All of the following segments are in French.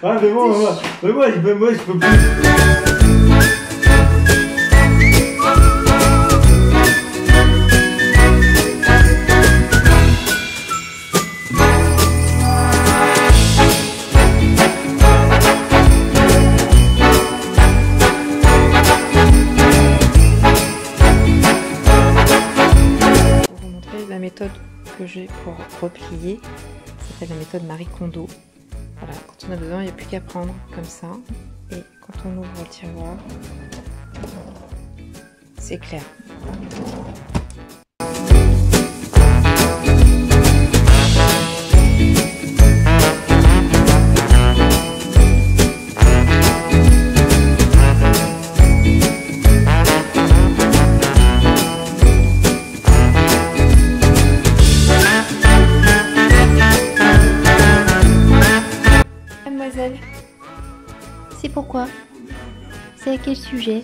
Ah, mais moi, je peux plus. La méthode que j'ai pour replier, ça s'appelle la méthode Marie Kondo. Voilà, quand on a besoin, il n'y a plus qu'à prendre comme ça. Et quand on ouvre le tiroir, c'est clair. Mademoiselle, c'est pourquoi? C'est à quel sujet?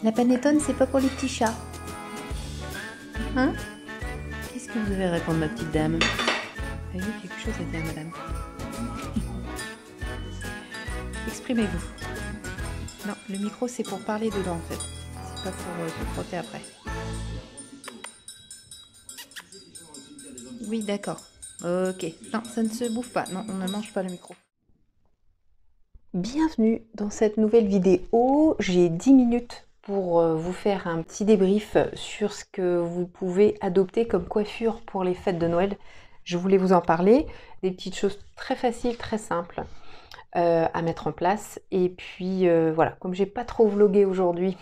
La panettone, c'est pas pour les petits chats. Hein? Qu'est-ce que vous devez répondre, ma petite dame? Avez-vous quelque chose à dire, madame? Exprimez-vous. Non, le micro, c'est pour parler dedans, en fait. C'est pas pour se frotter après. Oui, d'accord. Ok. Non, ça ne se bouffe pas. Non, on ne mange pas le micro. Bienvenue dans cette nouvelle vidéo. J'ai 10 minutes pour vous faire un petit débrief sur ce que vous pouvez adopter comme coiffure pour les fêtes de Noël. Je voulais vous en parler. Des petites choses très faciles, très simples à mettre en place. Et puis voilà, comme j'ai pas trop vlogué aujourd'hui,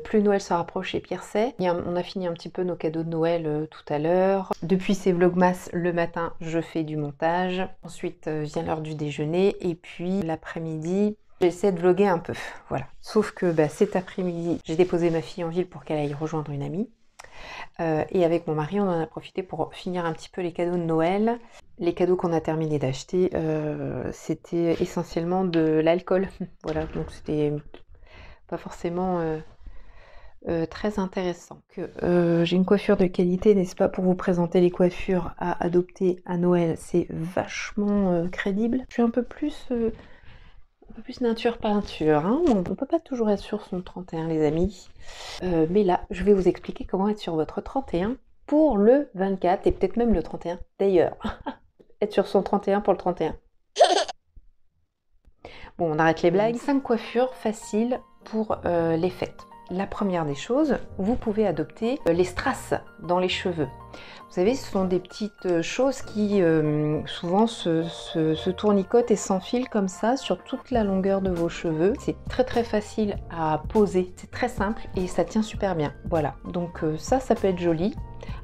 plus Noël se rapproche et pire c'est. On a fini un petit peu nos cadeaux de Noël tout à l'heure. Depuis ces vlogmas, le matin, je fais du montage. Ensuite vient l'heure du déjeuner. Et puis l'après-midi, j'essaie de vlogger un peu. Voilà. Sauf que cet après-midi, j'ai déposé ma fille en ville pour qu'elle aille rejoindre une amie. Et avec mon mari, on en a profité pour finir un petit peu les cadeaux de Noël. Les cadeaux qu'on a terminé d'acheter, c'était essentiellement de l'alcool. Voilà, donc c'était pas forcément très intéressant. J'ai une coiffure de qualité, n'est-ce pas, pour vous présenter les coiffures à adopter à Noël. C'est vachement crédible. Je suis un peu plus nature peinture. Hein, on ne peut pas toujours être sur son 31, les amis. Mais là, je vais vous expliquer comment être sur votre 31 pour le 24 et peut-être même le 31 d'ailleurs. Être sur son 31 pour le 31. Bon, on arrête les blagues. 5 coiffures faciles pour les fêtes. La première des choses, vous pouvez adopter les strass dans les cheveux. Vous savez, ce sont des petites choses qui souvent se tournicotent et s'enfilent comme ça sur toute la longueur de vos cheveux. C'est très très facile à poser, c'est très simple et ça tient super bien. Voilà, donc ça peut être joli.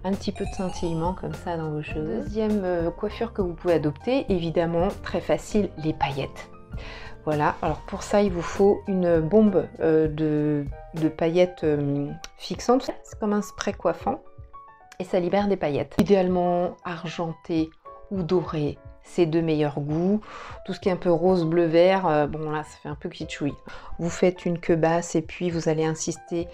Un petit peu de scintillement comme ça dans vos cheveux. Deuxième coiffure que vous pouvez adopter, évidemment très facile, les paillettes. Voilà, alors pour ça il vous faut une bombe de paillettes fixantes. C'est comme un spray coiffant et ça libère des paillettes. Idéalement argenté ou doré, c'est de meilleur goût. Tout ce qui est un peu rose, bleu, vert, bon là ça fait un peu kitschouille. Vous faites une queue basse et puis vous allez insister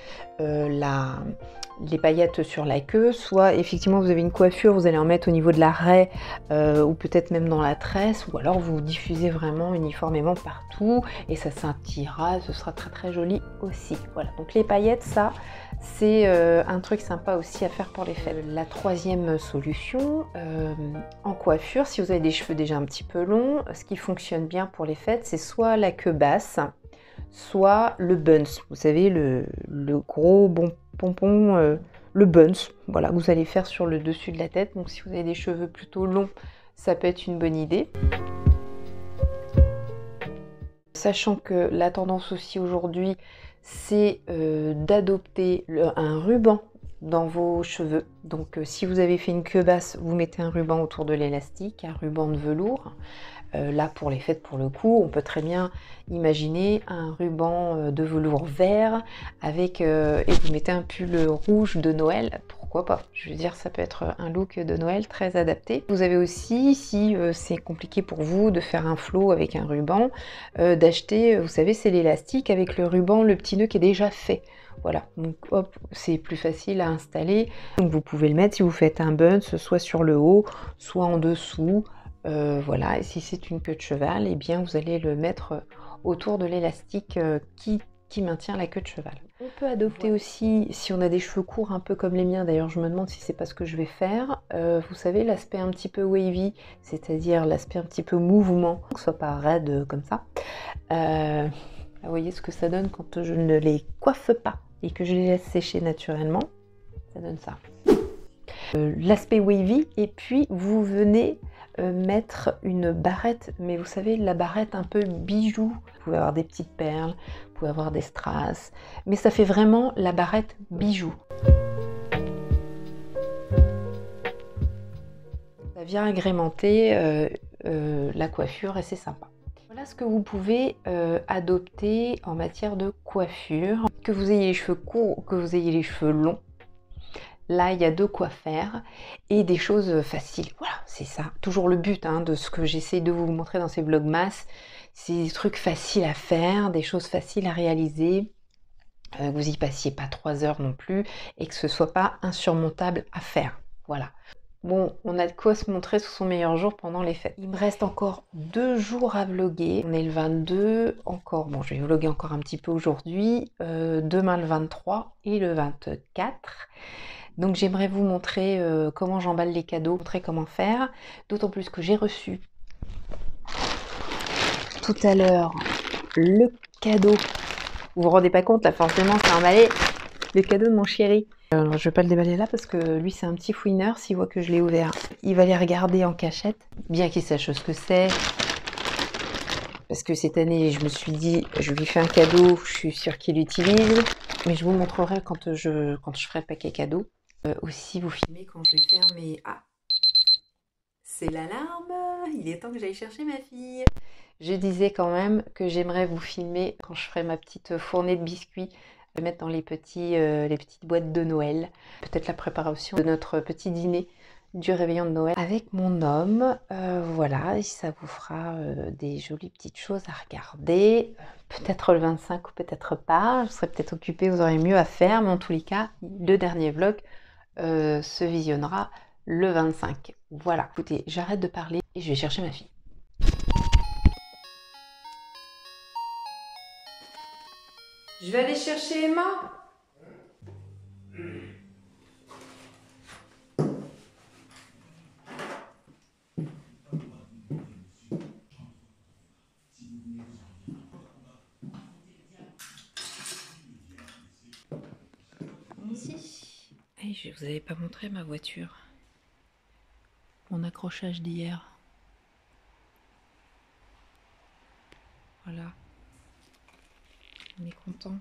les paillettes sur la queue, soit effectivement vous avez une coiffure, vous allez en mettre au niveau de la raie ou peut-être même dans la tresse, ou alors vous diffusez vraiment uniformément partout et ça scintillera, ce sera très très joli aussi. Voilà, donc les paillettes, ça c'est un truc sympa aussi à faire pour les fêtes. La troisième solution en coiffure, si vous avez des cheveux déjà un petit peu longs, ce qui fonctionne bien pour les fêtes, c'est soit la queue basse, soit le buns. Vous savez, le gros bon pompon, le buns, voilà, vous allez faire sur le dessus de la tête. Donc si vous avez des cheveux plutôt longs, ça peut être une bonne idée. Sachant que la tendance aussi aujourd'hui, c'est d'adopter un ruban dans vos cheveux. Donc si vous avez fait une queue basse, vous mettez un ruban autour de l'élastique, un ruban de velours. Là pour les fêtes, pour le coup, on peut très bien imaginer un ruban de velours vert avec et vous mettez un pull rouge de Noël, pourquoi pas, je veux dire, ça peut être un look de Noël très adapté. Vous avez aussi, si c'est compliqué pour vous de faire un flot avec un ruban, d'acheter, vous savez, c'est l'élastique avec le ruban, le petit nœud qui est déjà fait. Voilà, donc hop, c'est plus facile à installer. Donc vous pouvez le mettre si vous faites un bun, soit sur le haut, soit en dessous. Voilà, et si c'est une queue de cheval, eh bien vous allez le mettre autour de l'élastique qui maintient la queue de cheval. On peut adopter aussi, si on a des cheveux courts un peu comme les miens, d'ailleurs je me demande si c'est pas ce que je vais faire, vous savez l'aspect un petit peu wavy, c'est-à-dire l'aspect un petit peu mouvement, que ce soit pas raide comme ça. Vous voyez ce que ça donne quand je ne les coiffe pas et que je les laisse sécher naturellement, ça donne ça. L'aspect wavy, et puis vous venez mettre une barrette, mais vous savez la barrette un peu bijou, vous pouvez avoir des petites perles, vous pouvez avoir des strass, mais ça fait vraiment la barrette bijou. Ça vient agrémenter la coiffure et c'est sympa. Voilà ce que vous pouvez adopter en matière de coiffure, que vous ayez les cheveux courts ou que vous ayez les cheveux longs. Là, il y a de quoi faire et des choses faciles. Voilà, c'est ça. Toujours le but de ce que j'essaie de vous montrer dans ces vlogmas. C'est des trucs faciles à faire, des choses faciles à réaliser. Que vous y passiez pas 3 heures non plus et que ce soit pas insurmontable à faire. Voilà. Bon, on a de quoi se montrer sous son meilleur jour pendant les fêtes. Il me reste encore 2 jours à vlogger. On est le 22, encore, bon je vais vlogger encore un petit peu aujourd'hui, demain le 23 et le 24. Donc j'aimerais vous montrer comment j'emballe les cadeaux, montrer comment faire, d'autant plus que j'ai reçu tout à l'heure le cadeau. Vous vous rendez pas compte, là forcément c'est emballé, le cadeau de mon chéri. Alors, je vais pas le déballer là parce que lui c'est un petit fouineur, s'il voit que je l'ai ouvert, il va les regarder en cachette, bien qu'il sache ce que c'est. Parce que cette année je me suis dit, je lui fais un cadeau, je suis sûre qu'il l'utilise, mais je vous montrerai quand je ferai le paquet cadeau. Aussi vous filmer quand je vais faire mes... Ah, c'est l'alarme, il est temps que j'aille chercher ma fille. Je disais quand même que j'aimerais vous filmer quand je ferai ma petite fournée de biscuits, les mettre dans les petites boîtes de Noël, peut-être la préparation de notre petit dîner du réveillon de Noël avec mon homme. Voilà, et ça vous fera des jolies petites choses à regarder, peut-être le 25 ou peut-être pas, je serai peut-être occupée, vous aurez mieux à faire, mais en tous les cas, le dernier vlog se visionnera le 25. Voilà, écoutez, j'arrête de parler et je vais chercher ma fille. Je vais aller chercher Emma. Ici. Hey, je vous avais pas montré ma voiture. Mon accrochage d'hier. Voilà. On est content.